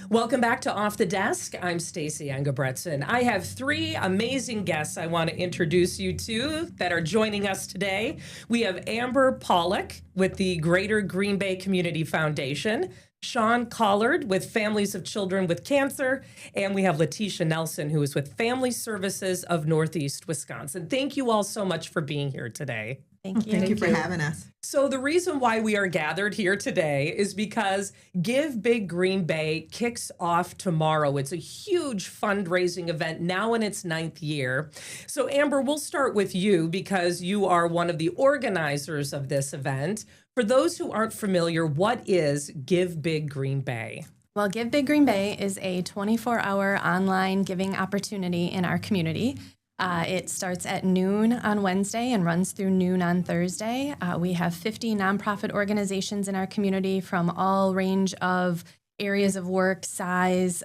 Welcome back to Off the Desk. I'm Stacy Engebretson. I have three amazing guests I want to introduce you to that are joining us today. We have Amber Pollock with the Greater Green Bay Community Foundation, Sean Collard with Families of Children with Cancer, and we have Letitia Nelson, who is with Family Services of Northeast Wisconsin. Thank you all so much for being here today. Thank you. Thank you for having us. So the reason why we are gathered here today is because Give Big Green Bay kicks off tomorrow. It's a huge fundraising event now in its 9th year. So Amber, we'll start with you because you are one of the organizers of this event. For those who aren't familiar, what is Give Big Green Bay? Well, Give Big Green Bay is a 24-hour online giving opportunity in our community. It starts at noon on Wednesday and runs through noon on Thursday. We have 50 nonprofit organizations in our community from all range of areas of work, size,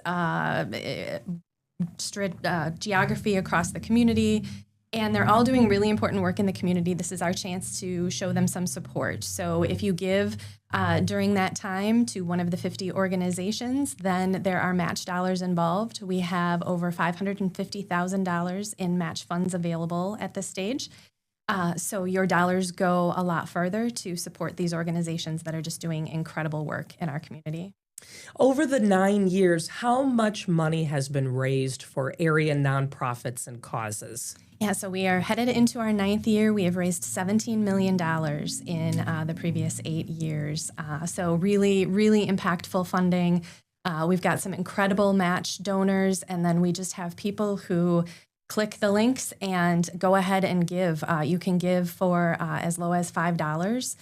geography across the community. And they're all doing really important work in the community. This is our chance to show them some support. So if you give during that time to one of the 50 organizations, then there are match dollars involved. We have over $550,000 in match funds available at this stage. So your dollars go a lot further to support these organizations that are just doing incredible work in our community. Over the 9 years, how much money has been raised for area nonprofits and causes? Yeah, so we are headed into our 9th year. We have raised $17 million in the previous 8 years. So really, really impactful funding. We've got some incredible match donors, and then we just have people who click the links and go ahead and give. You can give for as low as $5.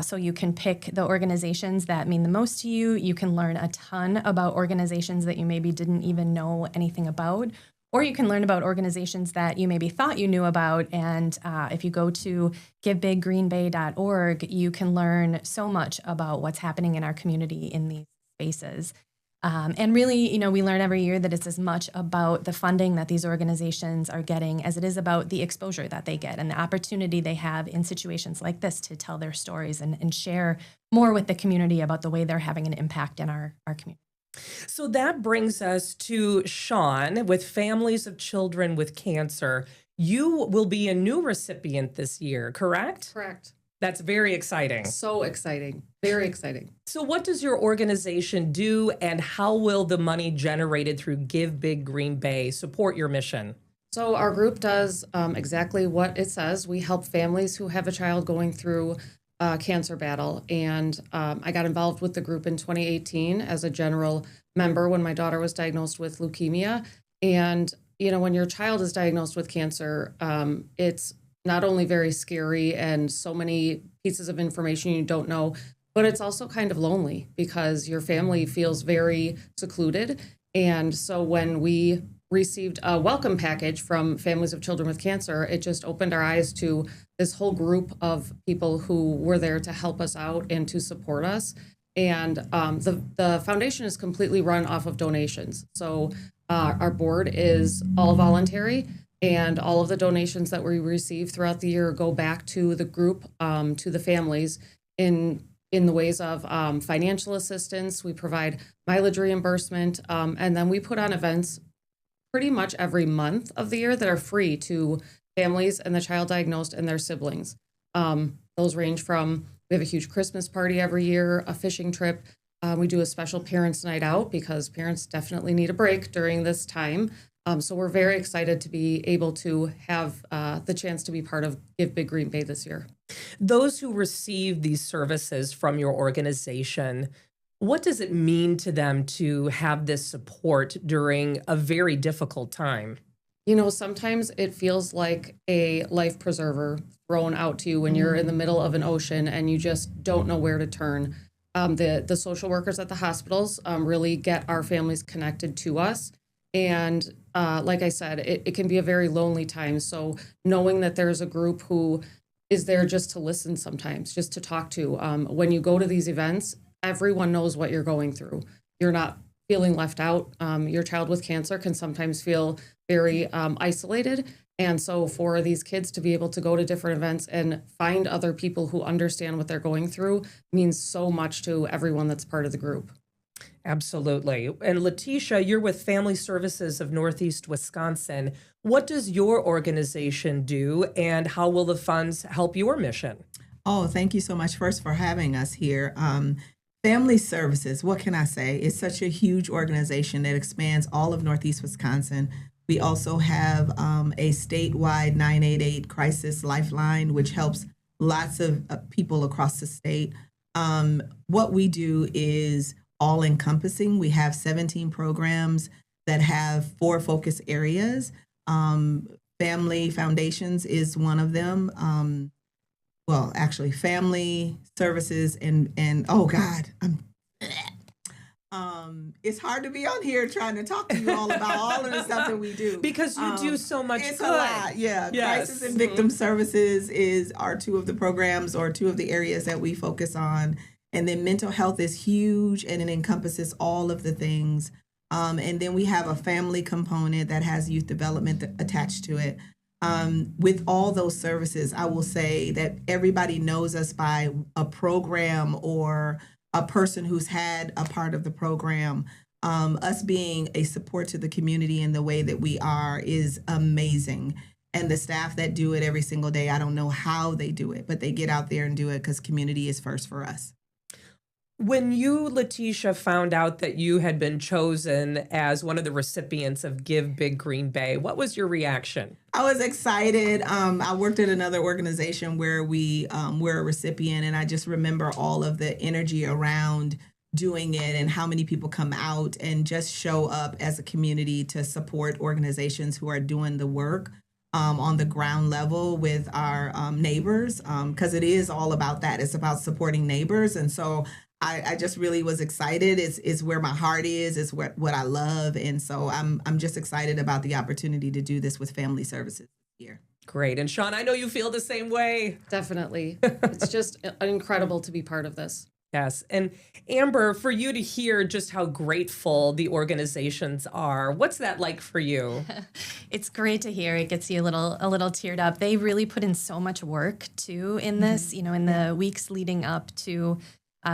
So you can pick the organizations that mean the most to you. You can learn a ton about organizations that you maybe didn't even know anything about. Or you can learn about organizations that you maybe thought you knew about. And if you go to givebiggreenbay.org, you can learn so much about what's happening in our community in these spaces. And really, we learn every year that it's as much about the funding that these organizations are getting as it is about the exposure that they get and the opportunity they have in situations like this to tell their stories and share more with the community about the way they're having an impact in our community. So that brings us to Sean with Families of Children with Cancer. You will be a new recipient this year, correct? Correct. That's very exciting. So exciting. Very exciting. So what does your organization do, and how will the money generated through Give Big Green Bay support your mission? So our group does exactly what it says. We help families who have a child going through a cancer battle. And I got involved with the group in 2018 as a general member when my daughter was diagnosed with leukemia. And, when your child is diagnosed with cancer, it's not only very scary and so many pieces of information you don't know, but it's also kind of lonely because your family feels very secluded. And so when we received a welcome package from Families of Children with Cancer, it just opened our eyes to this whole group of people who were there to help us out and to support us. And the foundation is completely run off of donations. So our board is all voluntary. And all of the donations that we receive throughout the year go back to the group, to the families in the ways of financial assistance. We provide mileage reimbursement, and then we put on events pretty much every month of the year that are free to families and the child diagnosed and their siblings. Those range from, we have a huge Christmas party every year, a fishing trip. We do a special parents' night out because parents definitely need a break during this time. So we're very excited to be able to have the chance to be part of Give Big Green Bay this year. Those who receive these services from your organization, what does it mean to them to have this support during a very difficult time? Sometimes it feels like a life preserver thrown out to you when you're in the middle of an ocean and you just don't know where to turn. The social workers at the hospitals really get our families connected to us. And like I said, it can be a very lonely time. So knowing that there's a group who is there just to listen sometimes, just to talk to. When you go to these events, everyone knows what you're going through. You're not feeling left out. Your child with cancer can sometimes feel very isolated. And so for these kids to be able to go to different events and find other people who understand what they're going through means so much to everyone that's part of the group. Absolutely. And Letitia, you're with Family Services of Northeast Wisconsin. What does your organization do, and how will the funds help your mission? Oh, thank you so much first for having us here. Family Services, what can I say? It's such a huge organization that expands all of Northeast Wisconsin. We also have a statewide 988 crisis lifeline, which helps lots of people across the state. What we do is all encompassing. We have 17 programs that have 4 focus areas. Family Foundations is one of them. Well, actually, family services and oh God, it's hard to be on here trying to talk to you all about all of the stuff that we do Because you do so much it's good. a lot, yeah. Yes. Crisis and Victim Services are 2 of the programs or 2 of the areas that we focus on, and then mental health is huge and it encompasses all of the things. And then we have a family component that has youth development attached to it. With all those services, I will say that everybody knows us by a program or a person who's had a part of the program. Us being a support to the community in the way that we are is amazing. And the staff that do it every single day, I don't know how they do it, but they get out there and do it because community is first for us. When you, Letitia, found out that you had been chosen as one of the recipients of Give Big Green Bay, what was your reaction? I was excited. I worked at another organization where we were a recipient, and I just remember all of the energy around doing it and how many people come out and just show up as a community to support organizations who are doing the work on the ground level with our neighbors, because it is all about that. It's about supporting neighbors. And so I just really was excited. It's where my heart is. It's what I love. And so I'm just excited about the opportunity to do this with Family Services here. Great. And Sean, I know you feel the same way. Definitely. It's just incredible to be part of this. Yes. And Amber, for you to hear just how grateful the organizations are, what's that like for you? It's great to hear. It gets you a little teared up. They really put in so much work too in this, in the weeks leading up to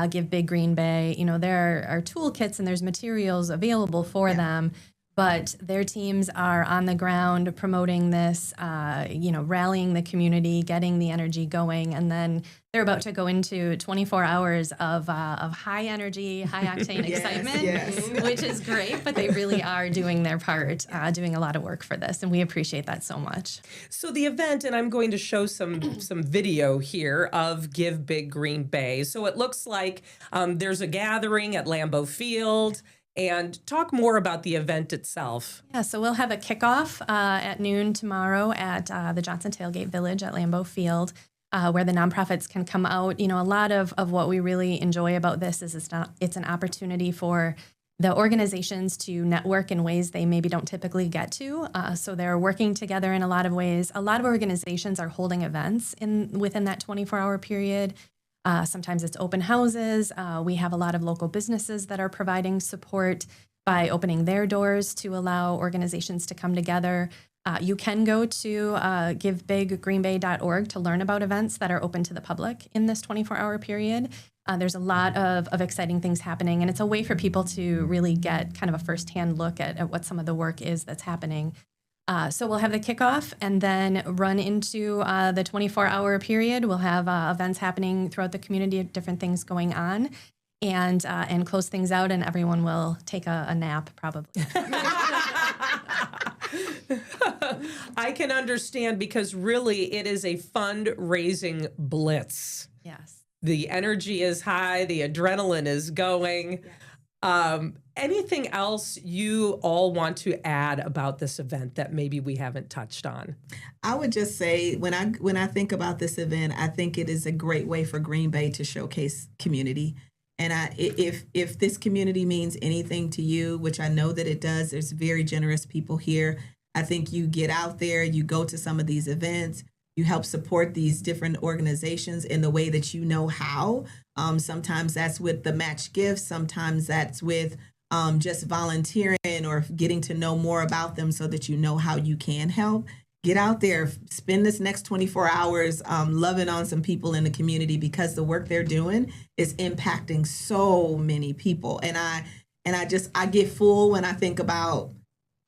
Give Big Green Bay. There are toolkits and there's materials available for them, but their teams are on the ground promoting this, rallying the community, getting the energy going, and then they're about to go into 24 hours of high energy, high octane excitement, which is great, but they really are doing their part, doing a lot of work for this, and we appreciate that so much. So the event, and I'm going to show some video here of Give Big Green Bay. So it looks like there's a gathering at Lambeau Field. And talk more about the event itself. Yeah, so we'll have a kickoff at noon tomorrow at the Johnson Tailgate Village at Lambeau Field, where the nonprofits can come out. A lot of what we really enjoy about this is it's an opportunity for the organizations to network in ways they maybe don't typically get to. So they're working together in a lot of ways. A lot of organizations are holding events within that 24-hour period. Sometimes it's open houses. We have a lot of local businesses that are providing support by opening their doors to allow organizations to come together. You can go to givebiggreenbay.org to learn about events that are open to the public in this 24-hour period. There's a lot of exciting things happening, and it's a way for people to really get kind of a firsthand look at what some of the work is that's happening. So we'll have the kickoff and then run into the 24-hour period. We'll have events happening throughout the community, different things going on, and close things out, and everyone will take a nap probably. I can understand, because really it is a fundraising blitz. Yes. The energy is high, the adrenaline is going. Yes. Anything else you all want to add about this event that maybe we haven't touched on? I would just say when I think about this event, I think it is a great way for Green Bay to showcase community. And if this community means anything to you, which I know that it does, there's very generous people here. I think you get out there, you go to some of these events, you help support these different organizations in the way that you know how. Sometimes that's with the match gifts. Sometimes that's with just volunteering or getting to know more about them so that you know how you can help. Get out there, spend this next 24 hours loving on some people in the community, because the work they're doing is impacting so many people. And And I get full when I think about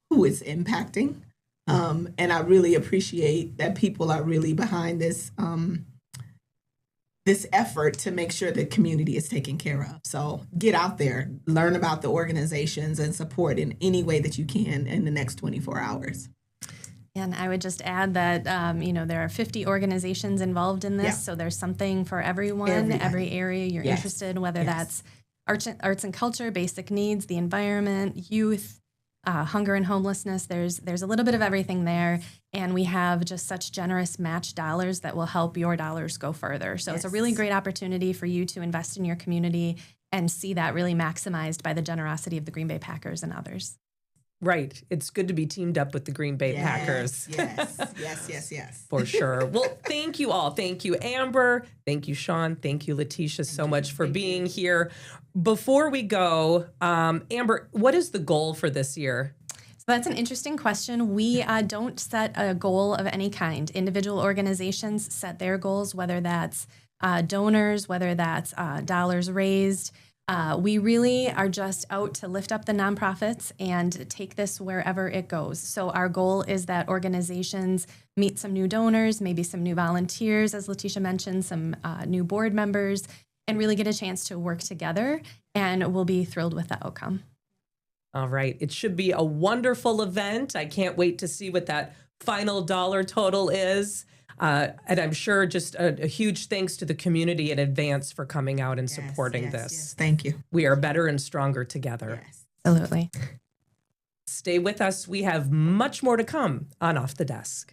who it's impacting. And I really appreciate that people are really behind this this effort to make sure the community is taken care of. So get out there, learn about the organizations, and support in any way that you can in the next 24 hours. And I would just add that, there are 50 organizations involved in this, Yeah. so there's something for everyone, Everybody. every area you're Yes. interested in, whether Yes. that's arts and culture, basic needs, the environment, youth, hunger and homelessness. There's a little bit of everything there, and we have just such generous match dollars that will help your dollars go further. So it's a really Yes. great opportunity for you to invest in your community and see that really maximized by the generosity of the Green Bay Packers and others. Right. It's good to be teamed up with the Green Bay Packers. Yes. For sure. Well, thank you all. Thank you, Amber. Thank you, Sean. Thank you, Letitia, so much for being here. Before we go, Amber, what is the goal for this year? So that's an interesting question. We don't set a goal of any kind. Individual organizations set their goals, whether that's donors, whether that's dollars raised. We really are just out to lift up the nonprofits and take this wherever it goes. So our goal is that organizations meet some new donors, maybe some new volunteers, as Letitia mentioned, some new board members, and really get a chance to work together, and we'll be thrilled with the outcome. All right. It should be a wonderful event. I can't wait to see what that final dollar total is. And I'm sure just a huge thanks to the community in advance for coming out and supporting this. Yes. Thank you. We are better and stronger together. Yes. Absolutely. Stay with us. We have much more to come on Off the Desk.